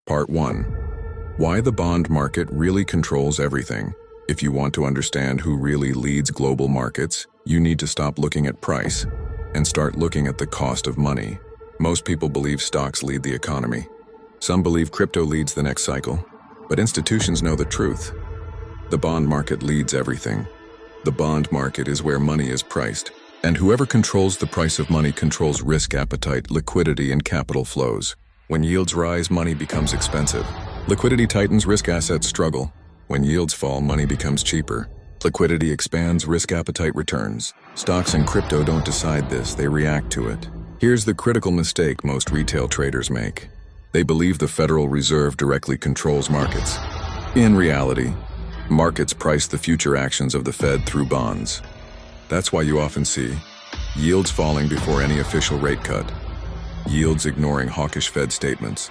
Part 1. Why the bond market really controls everything. If you want to understand who really leads global markets, you need to stop looking at price and start looking at the cost of money. Most people believe stocks lead the economy. Some believe crypto leads the next cycle. But institutions know the truth. The bond market leads everything. The bond market is where money is priced. And whoever controls the price of money controls risk appetite, liquidity, and capital flows. When yields rise, money becomes expensive. Liquidity tightens, risk assets struggle. When yields fall, money becomes cheaper. Liquidity expands, risk appetite returns. Stocks and crypto don't decide this, they react to it. Here's the critical mistake most retail traders make. They believe the Federal Reserve directly controls markets. In reality, markets price the future actions of the Fed through bonds. That's why you often see yields falling before any official rate cut, yields ignoring hawkish Fed statements,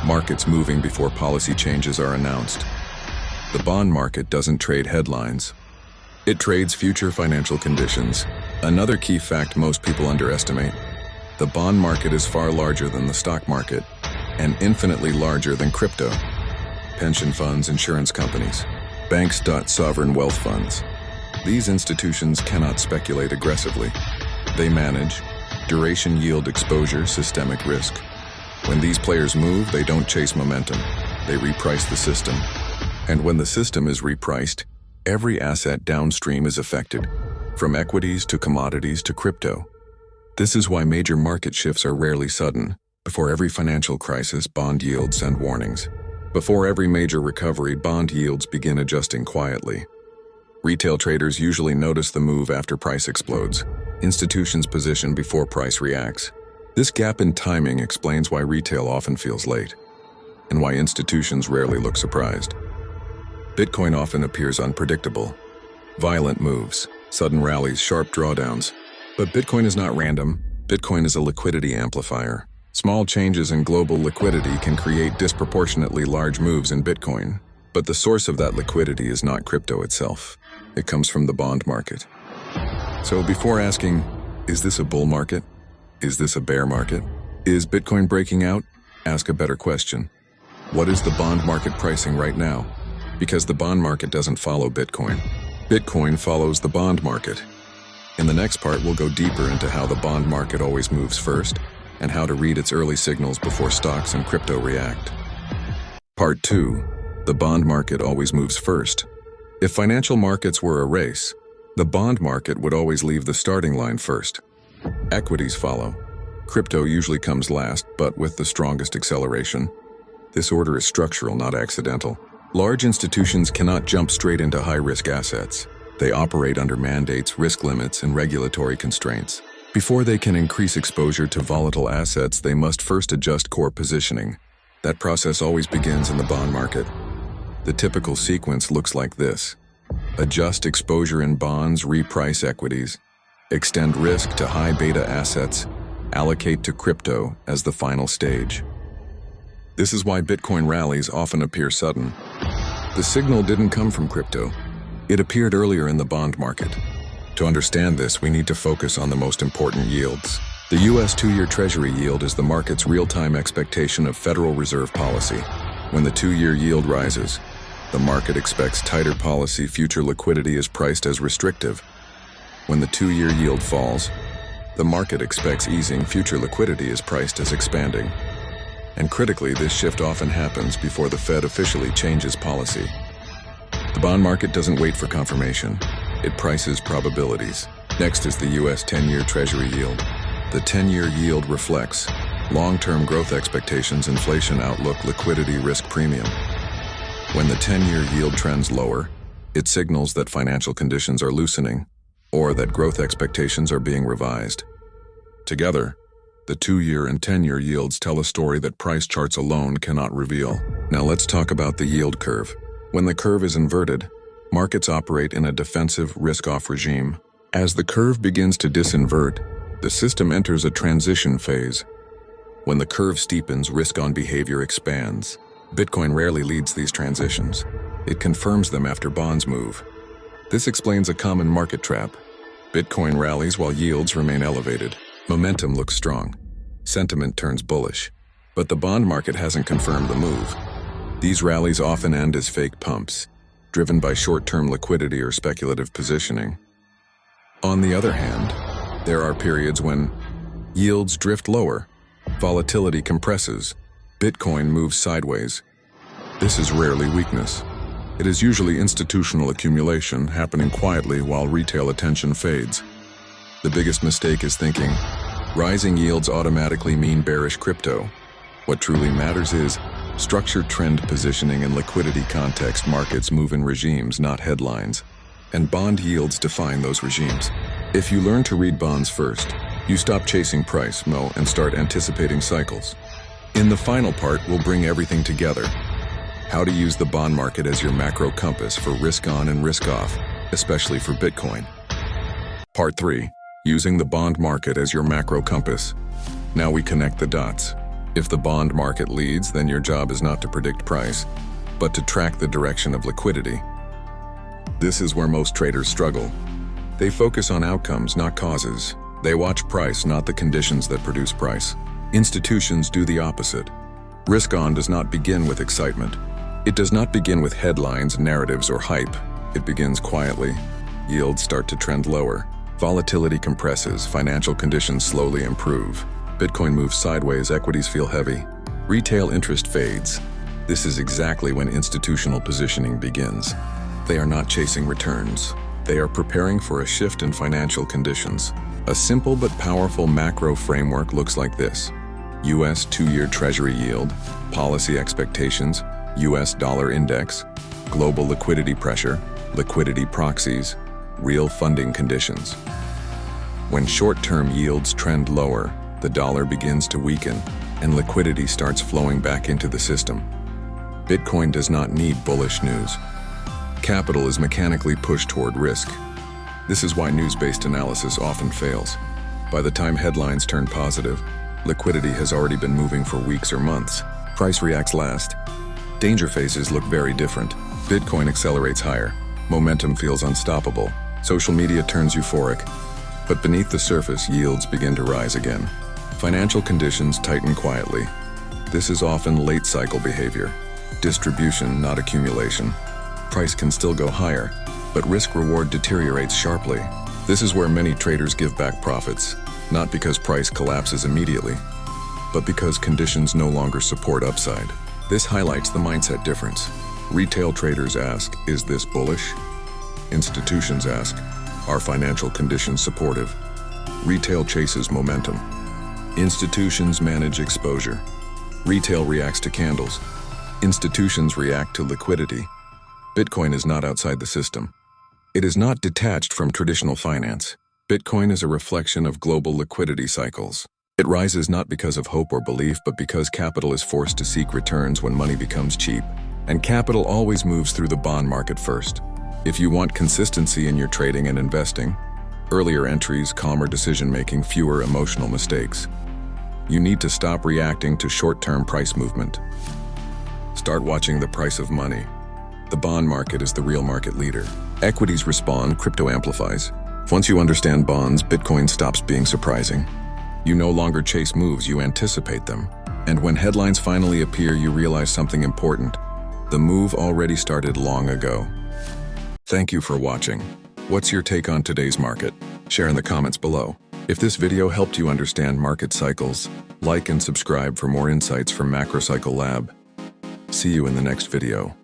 markets moving before policy changes are announced. The bond market doesn't trade headlines. It trades future financial conditions. Another key fact most people underestimate: the bond market is far larger than the stock market and infinitely larger than crypto. Pension funds, insurance companies, banks, sovereign wealth funds. These institutions cannot speculate aggressively. They manage duration, yield, exposure, systemic risk. When these players move, they don't chase momentum. They reprice the system. And when the system is repriced, every asset downstream is affected, from equities to commodities to crypto. This is why major market shifts are rarely sudden. Before every financial crisis, bond yields send warnings. Before every major recovery, bond yields begin adjusting quietly. Retail traders usually notice the move after price explodes. Institutions position before price reacts. This gap in timing explains why retail often feels late, and why institutions rarely look surprised. Bitcoin often appears unpredictable. Violent moves, sudden rallies, sharp drawdowns. But Bitcoin is not random. Bitcoin is a liquidity amplifier. Small changes in global liquidity can create disproportionately large moves in Bitcoin. But the source of that liquidity is not crypto itself. It comes from the bond market. So before asking, is this a bull market? Is this a bear market? Is Bitcoin breaking out? Ask a better question. What is the bond market pricing right now? Because the bond market doesn't follow Bitcoin. Bitcoin follows the bond market. In the next part, we'll go deeper into how the bond market always moves first, and how to read its early signals before stocks and crypto react. Part 2. The bond market always moves first. If financial markets were a race, the bond market would always leave the starting line first. Equities follow. Crypto usually comes last, but with the strongest acceleration. This order is structural, not accidental. Large institutions cannot jump straight into high-risk assets. They operate under mandates, risk limits, and regulatory constraints. Before they can increase exposure to volatile assets, they must first adjust core positioning. That process always begins in the bond market. The typical sequence looks like this: adjust exposure in bonds, reprice equities, extend risk to high beta assets, allocate to crypto as the final stage. This is why Bitcoin rallies often appear sudden. The signal didn't come from crypto. It appeared earlier in the bond market. To understand this, we need to focus on the most important yields. The U.S. 2-year Treasury yield is the market's real-time expectation of Federal Reserve policy. When the 2-year yield rises, the market expects tighter policy. Future liquidity is priced as restrictive. When the 2-year yield falls, the market expects easing. Future liquidity is priced as expanding. And critically, this shift often happens before the Fed officially changes policy. The bond market doesn't wait for confirmation. It prices probabilities. Next is the U.S. 10-year Treasury yield. The 10-year yield reflects long-term growth expectations, inflation outlook, liquidity risk premium. When the 10-year yield trends lower, it signals that financial conditions are loosening, or that growth expectations are being revised. Together, the 2-year and 10-year yields tell a story that price charts alone cannot reveal. Now let's talk about the yield curve. When the curve is inverted, markets operate in a defensive risk-off regime. As the curve begins to disinvert, the system enters a transition phase. When the curve steepens, risk-on behavior expands. Bitcoin rarely leads these transitions. It confirms them after bonds move. This explains a common market trap. Bitcoin rallies while yields remain elevated. Momentum looks strong. Sentiment turns bullish. But the bond market hasn't confirmed the move. These rallies often end as fake pumps, driven by short-term liquidity or speculative positioning. On the other hand, there are periods when yields drift lower, volatility compresses, Bitcoin moves sideways. This is rarely weakness. It is usually institutional accumulation happening quietly while retail attention fades. The biggest mistake is thinking, rising yields automatically mean bearish crypto. What truly matters is structured trend positioning and liquidity context. Markets move in regimes, not headlines, and bond yields define those regimes. If you learn to read bonds first, you stop chasing price, and start anticipating cycles. In the final part, we'll bring everything together. How to use the bond market as your macro compass for risk on and risk off, especially for Bitcoin. Part 3. Using the bond market as your macro compass. Now we connect the dots. If the bond market leads, then your job is not to predict price, but to track the direction of liquidity. This is where most traders struggle. They focus on outcomes, not causes. They watch price, not the conditions that produce price. Institutions do the opposite. Risk on does not begin with excitement. It does not begin with headlines, narratives, or hype. It begins quietly. Yields start to trend lower. Volatility compresses, financial conditions slowly improve. Bitcoin moves sideways, equities feel heavy. Retail interest fades. This is exactly when institutional positioning begins. They are not chasing returns. They are preparing for a shift in financial conditions. A simple but powerful macro framework looks like this. US 2-year Treasury yield, policy expectations, US dollar index, global liquidity pressure, liquidity proxies, real funding conditions. When short-term yields trend lower, the dollar begins to weaken, and liquidity starts flowing back into the system. Bitcoin does not need bullish news. Capital is mechanically pushed toward risk. This is why news-based analysis often fails. By the time headlines turn positive, liquidity has already been moving for weeks or months. Price reacts last. Danger faces look very different. Bitcoin accelerates higher. Momentum feels unstoppable. Social media turns euphoric. But beneath the surface, yields begin to rise again. Financial conditions tighten quietly. This is often late cycle behavior. Distribution, not accumulation. Price can still go higher, but risk-reward deteriorates sharply. This is where many traders give back profits, not because price collapses immediately, but because conditions no longer support upside. This highlights the mindset difference. Retail traders ask, is this bullish? Institutions ask, are financial conditions supportive? Retail chases momentum. Institutions manage exposure. Retail reacts to candles. Institutions react to liquidity. Bitcoin is not outside the system. It is not detached from traditional finance. Bitcoin is a reflection of global liquidity cycles. It rises not because of hope or belief, but because capital is forced to seek returns when money becomes cheap. And capital always moves through the bond market first. If you want consistency in your trading and investing, earlier entries, calmer decision-making, fewer emotional mistakes, you need to stop reacting to short-term price movement. Start watching the price of money. The bond market is the real market leader. Equities respond, crypto amplifies. Once you understand bonds, Bitcoin stops being surprising. You no longer chase moves, you anticipate them. And when headlines finally appear, you realize something important. The move already started long ago. Thank you for watching. What's your take on today's market? Share in the comments below. If this video helped you understand market cycles, like and subscribe for more insights from Macrocycle Lab. See you in the next video.